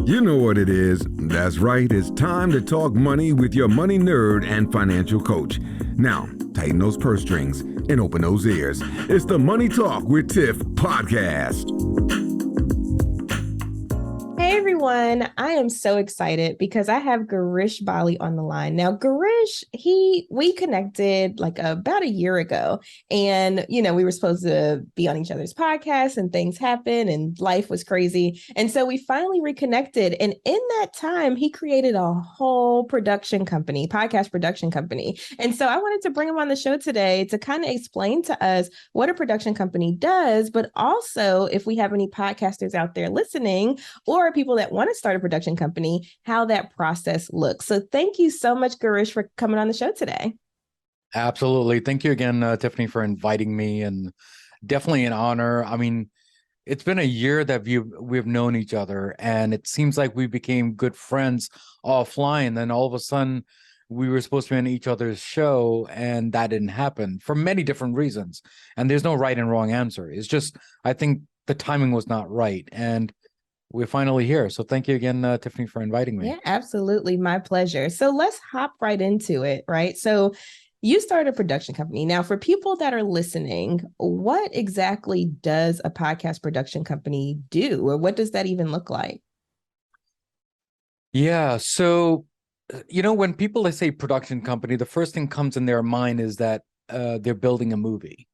You know what it is. That's right. It's time to talk money with your money nerd and financial coach. Now, tighten those purse strings and open those ears. It's the Money Talk with Tiff podcast. Hey everyone, I am so excited because I have Girish Bali on the line. Now, Girish, we connected like about a year ago, and we were supposed to be on each other's podcasts, and things happened and life was crazy. And so we finally reconnected. And in that time, he created a whole podcast production company. And so I wanted to bring him on the show today to kind of explain to us what a production company does, but also if we have any podcasters out there listening or people that want to start a production company, how that process looks. So thank you so much, Girish, for coming on the show today. Absolutely. Thank you again, Tiffany, for inviting me, and definitely an honor. I mean, it's been a year that we've known each other, and it seems like we became good friends offline. Then all of a sudden, we were supposed to be on each other's show, and that didn't happen for many different reasons. And there's no right and wrong answer. It's just, I think the timing was not right. And we're finally here. So thank you again, Tiffany, for inviting me. Yeah, absolutely. My pleasure. So let's hop right into it, right? So you started a production company. Now, for people that are listening, what exactly does a podcast production company do, or what does that even look like? Yeah. So, when people say production company, the first thing comes in their mind is that they're building a movie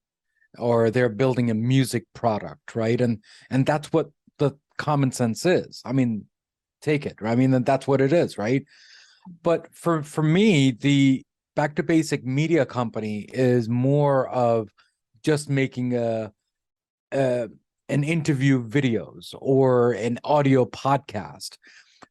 or they're building a music product, right? And that's what the common sense is. I mean, take it. Right? I mean, that's what it is, right? But for me, the Back to Basic Media Company is more of just making an interview videos or an audio podcast.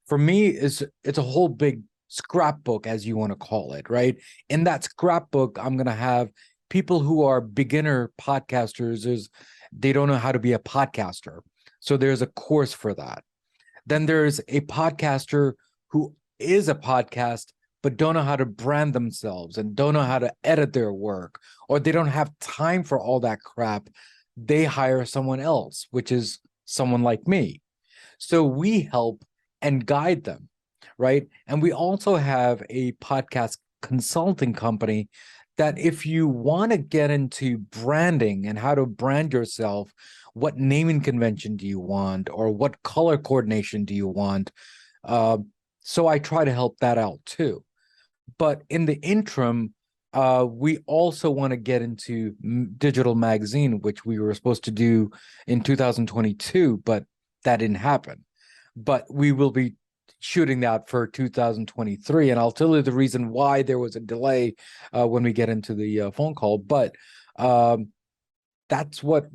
For me, it's a whole big scrapbook, as you want to call it, right? In that scrapbook, I'm going to have people who are beginner podcasters. They don't know how to be a podcaster. So there's a course for that. Then there's a podcaster who is a podcast, but don't know how to brand themselves and don't know how to edit their work, or they don't have time for all that crap. They hire someone else, which is someone like me. So we help and guide them, right? And we also have a podcast consulting company that if you want to get into branding and how to brand yourself, what naming convention do you want, or what color coordination do you want? So I try to help that out too. But in the interim, we also want to get into digital magazine, which we were supposed to do in 2022, but that didn't happen. But we will be shooting that for 2023, and I'll tell you the reason why there was a delay when we get into the phone call. But that's what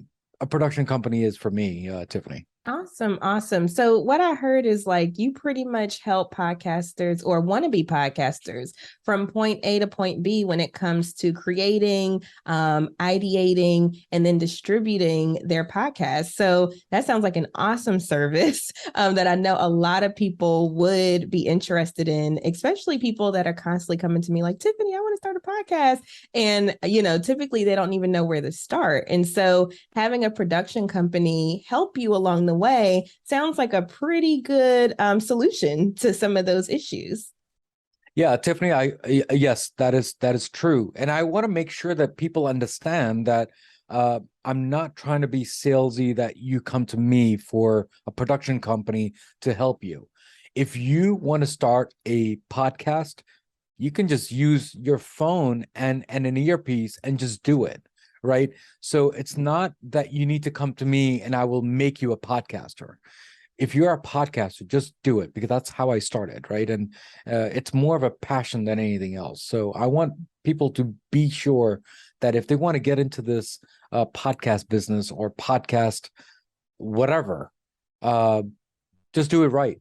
a production company is for me, Tiffany. Awesome. So what I heard is like you pretty much help podcasters or wannabe podcasters from point A to point B when it comes to creating, ideating, and then distributing their podcast. So that sounds like an awesome service that I know a lot of people would be interested in, especially people that are constantly coming to me like, Tiffany, I want to start a podcast. And, typically they don't even know where to start. And so having a production company help you along the way sounds like a pretty good solution to some of those issues. Yeah, Tiffany, yes, that is true. And I want to make sure that people understand that I'm not trying to be salesy, that you come to me for a production company to help you. If you want to start a podcast, you can just use your phone and an earpiece and just do it. Right. So it's not that you need to come to me and I will make you a podcaster. If you're a podcaster, just do it, because that's how I started. Right. And it's more of a passion than anything else. So I want people to be sure that if they want to get into this podcast business or podcast, whatever, just do it right.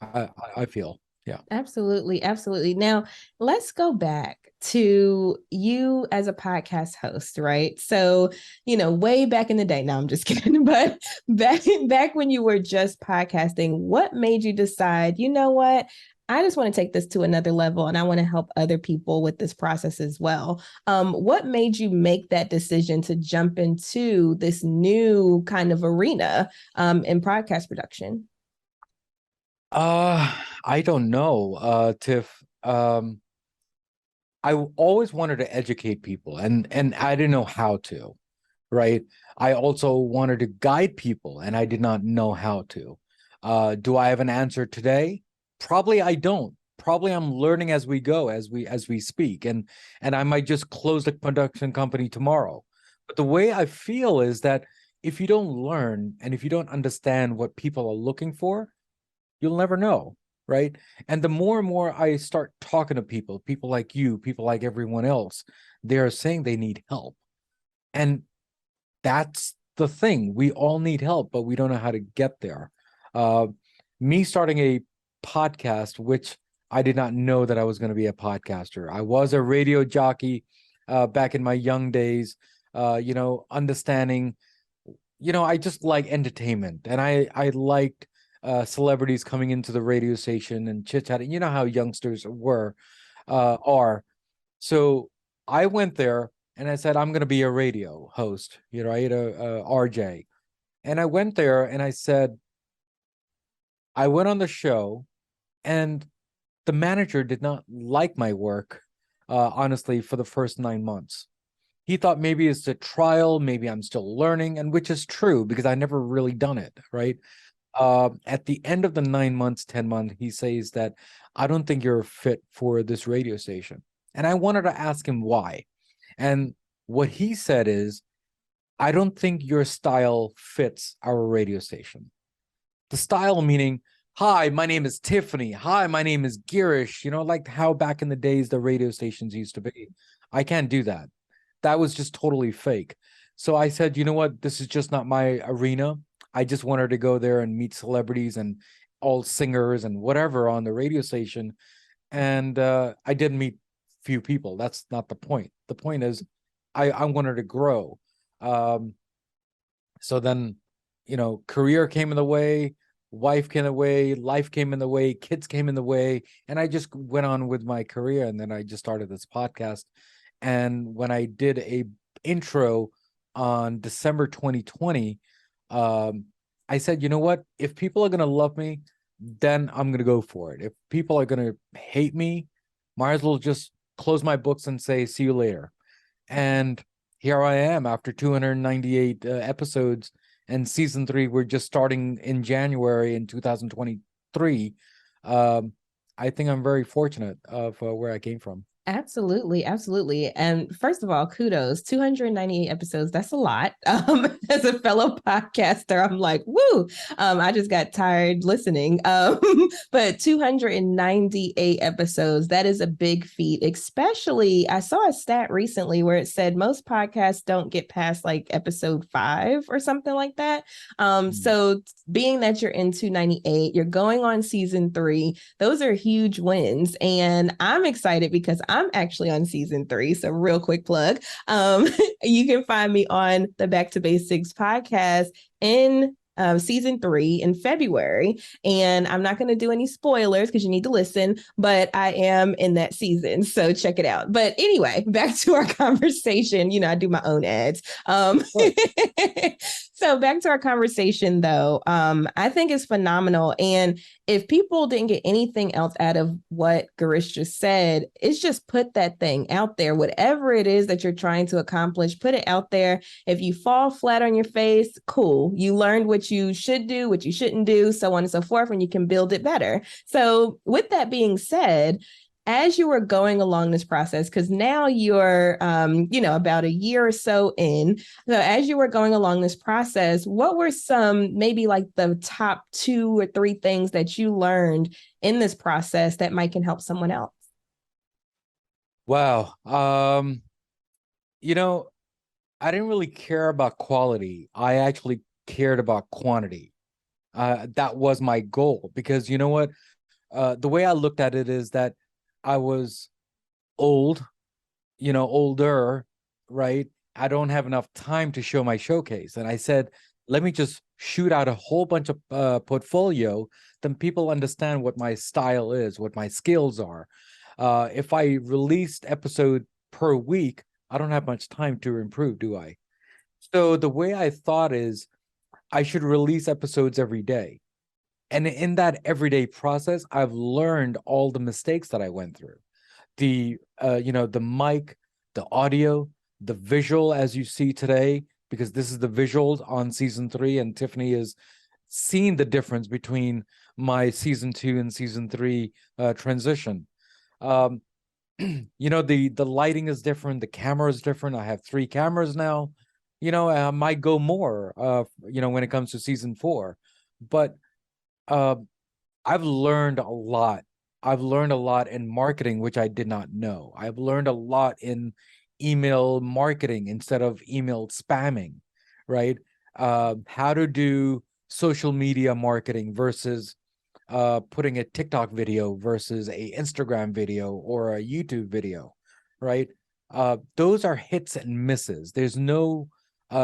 I feel. Yeah. Absolutely. Now, let's go back to you as a podcast host, right? So, way back in the day, now I'm just kidding, but back when you were just podcasting, what made you decide, you know what? I just want to take this to another level and I want to help other people with this process as well. What made you make that decision to jump into this new kind of arena in podcast production? I don't know, Tiff. I always wanted to educate people, and I didn't know how to, right? I also wanted to guide people, and I did not know how to. Do I have an answer today? Probably I don't. Probably I'm learning as we go, as we speak, and I might just close the production company tomorrow. But the way I feel is that if you don't learn and if you don't understand what people are looking for, you'll never know, right? And the more and more I start talking to people, people like you, people like everyone else, they're saying they need help. And that's the thing. We all need help, but we don't know how to get there. Uh, Me starting a podcast, which I did not know that I was going to be a podcaster. I was a radio jockey back in my young days, understanding, I just like entertainment, and I liked celebrities coming into the radio station and chit-chatting. You know how youngsters are. So I went there and I said, I'm going to be a radio host, right? A RJ. And I went there and I said, I went on the show, and the manager did not like my work, honestly, for the first 9 months. He thought maybe it's a trial, maybe I'm still learning, and which is true because I never really done it, right? At the end of the 9 months, 10 months, he says that I don't think you're fit for this radio station. And I wanted to ask him why. And what he said is, I don't think your style fits our radio station. The style meaning, hi, my name is Tiffany. Hi, my name is Girish. Like how back in the days the radio stations used to be. I can't do that. That was just totally fake. So I said, you know what? This is just not my arena. I just wanted to go there and meet celebrities and all singers and whatever on the radio station. And I did meet few people. That's not the point. The point is I wanted to grow. So then, career came in the way, wife came in the way, life came in the way, kids came in the way, and I just went on with my career. And then I just started this podcast. And when I did a intro on December 2020, I said, you know what? If people are going to love me, then I'm going to go for it. If people are going to hate me, might as well just close my books and say, see you later. And here I am after 298 episodes, and season 3, we're just starting in January in 2023. I think I'm very fortunate of where I came from. Absolutely, absolutely. And first of all, kudos. 298 episodes, that's a lot. As a fellow podcaster, I'm like, woo. I just got tired listening. But 298 episodes, that is a big feat. Especially, I saw a stat recently where it said most podcasts don't get past like episode 5 or something like that. So being that you're in 298, you're going on season 3, those are huge wins. And I'm excited because I'm actually on season 3. So real quick plug. You can find me on the Back to Basics podcast in season 3 in February. And I'm not going to do any spoilers because you need to listen, but I am in that season. So check it out. But anyway, back to our conversation. I do my own ads. So back to our conversation, though, I think it's phenomenal. And if people didn't get anything else out of what Girish just said, it's just put that thing out there. Whatever it is that you're trying to accomplish, put it out there. If you fall flat on your face, cool. You learned what you should do, what you shouldn't do, so on and so forth, and you can build it better. So with that being said, as you were going along this process, because now you're, about a year or so in. So as you were going along this process, what were some, maybe like the top 2 or 3 things that you learned in this process that might can help someone else? Wow. I didn't really care about quality. I actually cared about quantity. That was my goal, because you know what? The way I looked at it is that I was older, right? I don't have enough time to show my showcase. And I said, let me just shoot out a whole bunch of portfolio, then people understand what my style is, what my skills are. If I released episode per week, I don't have much time to improve, do I? So the way I thought is I should release episodes every day. And in that everyday process, I've learned all the mistakes that I went through. The the mic, the audio, the visual, as you see today, because this is the visuals on season 3, and Tiffany has seen the difference between my season 2 and season 3 transition. The lighting is different, the camera is different. I have 3 cameras now. I might go more when it comes to season 4, but I've learned a lot. I've learned a lot in marketing, which I did not know. I've learned a lot in email marketing instead of email spamming, right? How to do social media marketing versus putting a TikTok video versus a Instagram video or a YouTube video, right? Those are hits and misses. There's no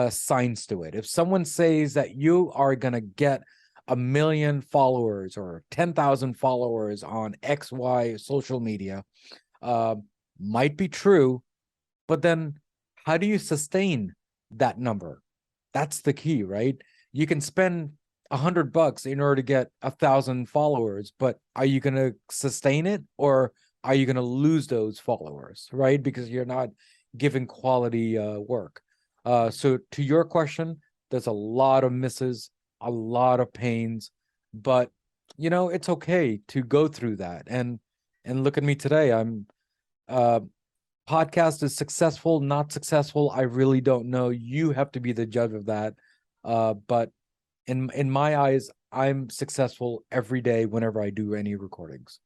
science to it. If someone says that you are going to get 1 million followers or 10,000 followers on XY social media, might be true, but then how do you sustain that number? That's the key, right? You can spend $100 in order to get 1,000 followers, but are you going to sustain it, or are you going to lose those followers, right? Because you're not giving quality work. So to your question, there's a lot of misses, a lot of pains, but it's okay to go through that. And look at me today. I'm podcast is successful, not successful, I really don't know. You have to be the judge of that. But in my eyes, I'm successful every day whenever I do any recordings.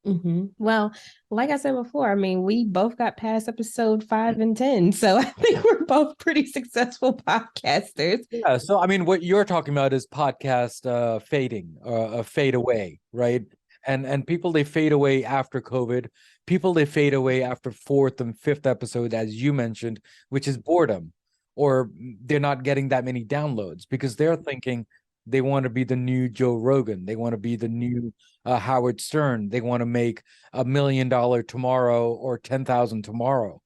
Well, like I said before, I mean, we both got past episode 5 and 10, so I think we're both pretty successful podcasters. Yeah. So I mean, what you're talking about is podcast fading, fade away, right? And people, they fade away after COVID. People, they fade away after 4th and 5th episode, as you mentioned, which is boredom, or they're not getting that many downloads because they're thinking they want to be the new Joe Rogan. They want to be the new Howard Stern. They want to make $1 million tomorrow or 10,000 tomorrow.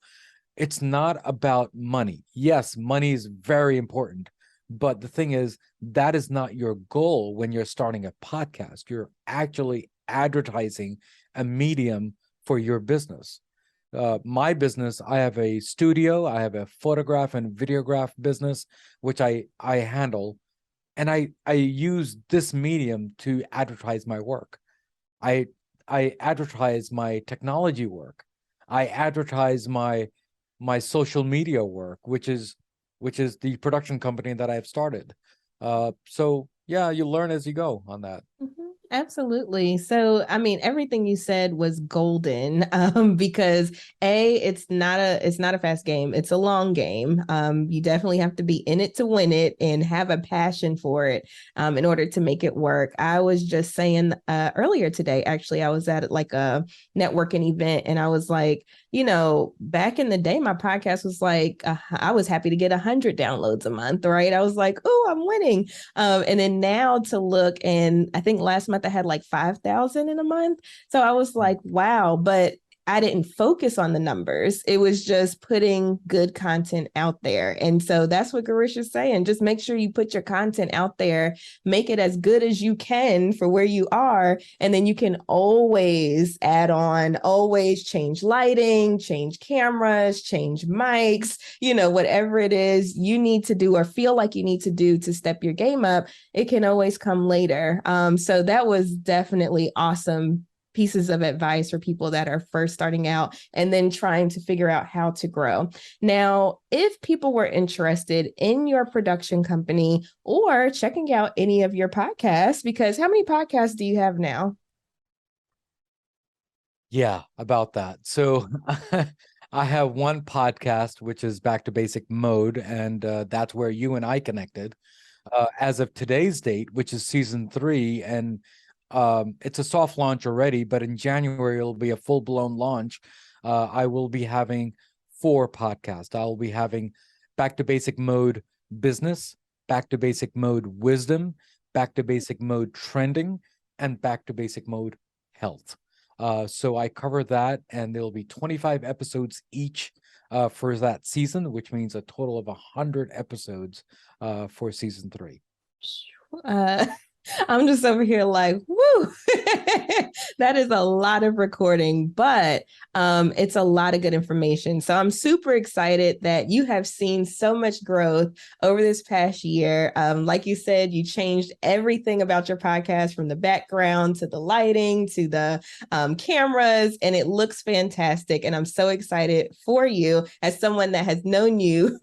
It's not about money. Yes, money is very important, but the thing is, that is not your goal when you're starting a podcast. You're actually advertising a medium for your business. My business, I have a studio, I have a photograph and videograph business, which I handle. And I use this medium to advertise my work. I advertise my technology work. I advertise my social media work, which is the production company that I've started. So yeah, you learn as you go on that. Absolutely. So, I mean, everything you said was golden, because it's not a fast game. It's a long game. You definitely have to be in it to win it and have a passion for it, in order to make it work. I was just saying earlier today, actually, I was at like a networking event, and I was like, back in the day, my podcast was like, I was happy to get 100 downloads a month, right? I was like, oh, I'm winning. And then now to look, and I think last month I had like 5,000 in a month. So I was like, wow, but I didn't focus on the numbers. It was just putting good content out there. And so that's what Girish is saying. Just make sure you put your content out there, make it as good as you can for where you are. And then you can always add on, always change lighting, change cameras, change mics, whatever it is you need to do or feel like you need to do to step your game up, it can always come later. So that was definitely awesome pieces of advice for people that are first starting out and then trying to figure out how to grow. Now, if people were interested in your production company or checking out any of your podcasts, because how many podcasts do you have now? Yeah, about that. So I have one podcast, which is Back to Basic Mode, and that's where you and I connected. As of today's date, which is season 3, and it's a soft launch already, but in January it'll be a full-blown launch. I will be having 4 podcasts. I'll be having Back to Basic Mode Business, Back to Basic Mode Wisdom, Back to Basic Mode Trending, and Back to Basic Mode Health. So I cover that, and there'll be 25 episodes each for that season, which means a total of 100 episodes for season 3. I'm just over here like, woo, that is a lot of recording, but it's a lot of good information. So I'm super excited that you have seen so much growth over this past year. Like you said, you changed everything about your podcast, from the background to the lighting to the cameras, and it looks fantastic. And I'm so excited for you as someone that has known you,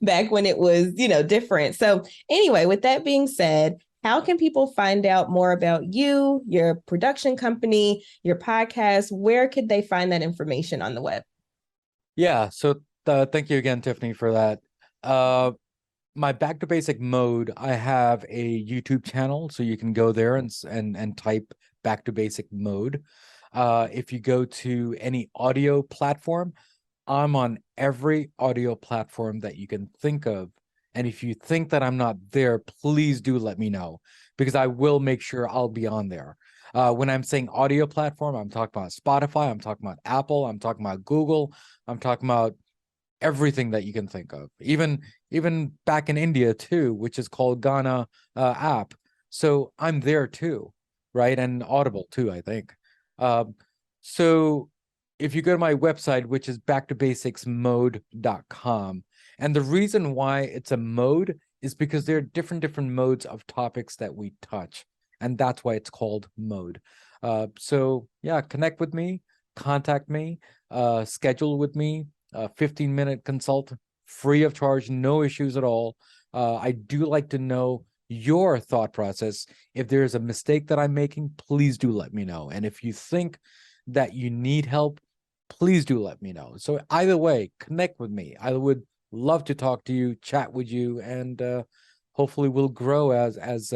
back when it was, different. So anyway, with that being said, how can people find out more about you, your production company, your podcast? Where could they find that information on the web? Yeah, so thank you again, Tiffany, for that. My Back to Basic Mode, I have a YouTube channel, so you can go there and type Back to Basic Mode. If you go to any audio platform, I'm on every audio platform that you can think of. And if you think that I'm not there, please do let me know, because I will make sure I'll be on there. When I'm saying audio platform, I'm talking about Spotify, I'm talking about Apple, I'm talking about Google, I'm talking about everything that you can think of. Even back in India too, which is called Ghana app. So I'm there too, right? And Audible too, I think. So if you go to my website, which is Back2Basicsmode.com, and the reason why it's a mode is because there are different modes of topics that we touch, and that's why it's called mode. So yeah, connect with me, contact me, schedule with me, 15-minute consult, free of charge, no issues at all. I do like to know your thought process. If there's a mistake that I'm making, please do let me know. And if you think that you need help, please do let me know. So either way, connect with me. I would love to talk to you, chat with you, and hopefully we'll grow as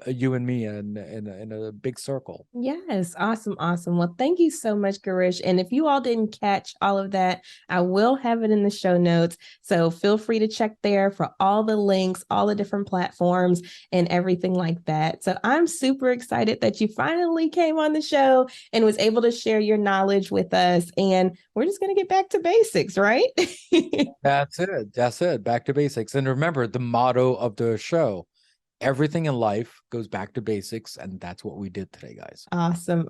you and me in a big circle. Yes, awesome. Well, thank you so much, Girish. And if you all didn't catch all of that, I will have it in the show notes. So feel free to check there for all the links, all the different platforms and everything like that. So I'm super excited that you finally came on the show and was able to share your knowledge with us. And we're just going to get back to basics, right? That's it. Back to basics. And remember the motto of the show: everything in life goes back to basics, and that's what we did today, guys. Awesome.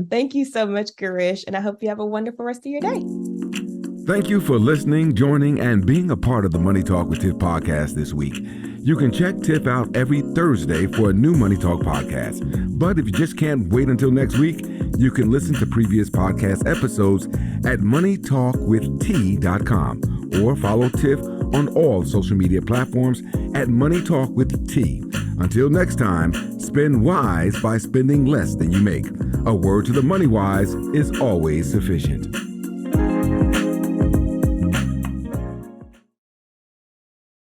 Thank you so much, Girish, and I hope you have a wonderful rest of your day. Thank you for listening, joining, and being a part of the Money Talk with Tiff podcast this week. You can check Tiff out every Thursday for a new Money Talk podcast. But if you just can't wait until next week, you can listen to previous podcast episodes at moneytalkwitht.com or follow Tiff on all social media platforms at Money Talk with T. Until next time, spend wise by spending less than you make. A word to the money wise is always sufficient.